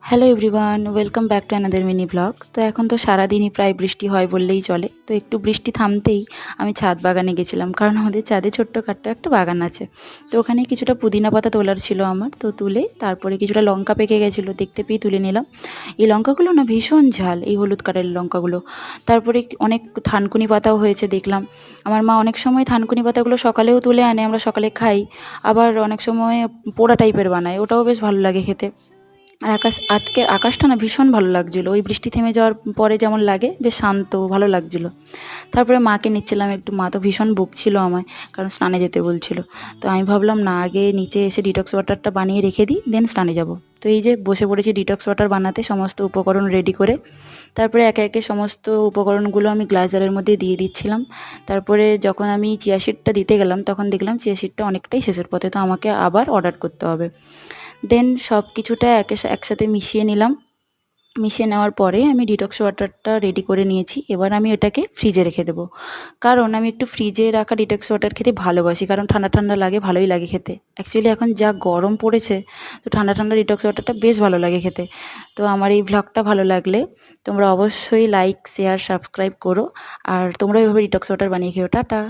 Hello everyone, welcome back to another mini blog. তো এখন তো সারাদিনই প্রায় বৃষ্টি হয় বললেই চলে। তো একটু বৃষ্টি থামতেই আমি ছাদ বাগানে গেছিলাম, কারণ আমাদের ছাদে ছোট্টখাট্ট একটা বাগান আছে। তো ওখানে কিছুটা পুদিনা পাতা তোলার ছিল আমার, তো তুলে তারপরে কিছুটা লঙ্কা পেকে গেছিলো, দেখতে পেয়ে তুলে নিলাম। এই লঙ্কাগুলো না ভীষণ ঝাল, এই হলুদ কালারের লঙ্কাগুলো। তারপরে অনেক থানকুনি পাতাও হয়েছে দেখলাম। আমার মা অনেক সময় থানকুনি পাতাগুলো সকালেও তুলে আনে, আমরা সকালে খাই। আবার অনেক সময় পোড়া টাইপের বানায়, ওটাও বেশ ভালো লাগে খেতে। আর আজকের আকাশটা না ভীষণ ভালো লাগছিল, ওই বৃষ্টি থেমে যাওয়ার পরে যেমন লাগে বেশ শান্ত ভালো লাগছিল। তারপরে মাকে নিচ্ছিলাম একটু, মা তো ভীষণ বকছিল আমায়, কারণ স্নানে যেতে বলছিল। তো আমি ভাবলাম না, আগে নিচে এসে ডিটক্স ওয়াটারটা বানিয়ে রেখে দিই, দেন স্নানে যাব। তো এই যে বসে পড়েছি ডিটক্স ওয়াটার বানাতে, সমস্ত উপকরণ রেডি করে। তারপরে একে একে সমস্ত উপকরণগুলো আমি গ্লাস জারের মধ্যে দিয়ে দিচ্ছিলাম। তারপরে যখন আমি চিয়া সিডটা দিতে গেলাম, তখন দেখলাম চিয়া সিডটা অনেকটাই শেষের পথে, তো আমাকে আবার অর্ডার করতে হবে। দেন সব কিছুটা একসাথে মিশিয়ে নিলাম। মিশিয়ে নেওয়ার পরে আমি ডিটক্স ওয়াটারটা রেডি করে নিয়েছি। এবার আমি এটাকে ফ্রিজে রেখে দেবো, কারণ আমি একটু ফ্রিজে রাখা ডিটক্স ওয়াটার খেতে ভালোবাসি, কারণ ঠান্ডা ঠান্ডা লাগে, ভালোই লাগে খেতে। অ্যাকচুয়ালি এখন যা গরম পড়েছে, তো ঠান্ডা ঠান্ডা ডিটক্স ওয়াটারটা বেশ ভালো লাগে খেতে। তো আমার এই ভ্লগটা ভালো লাগলে তোমরা অবশ্যই লাইক, শেয়ার, সাবস্ক্রাইব করো। আর তোমরা এভাবে ডিটক্স ওয়াটার বানিয়ে খেও। টাটা।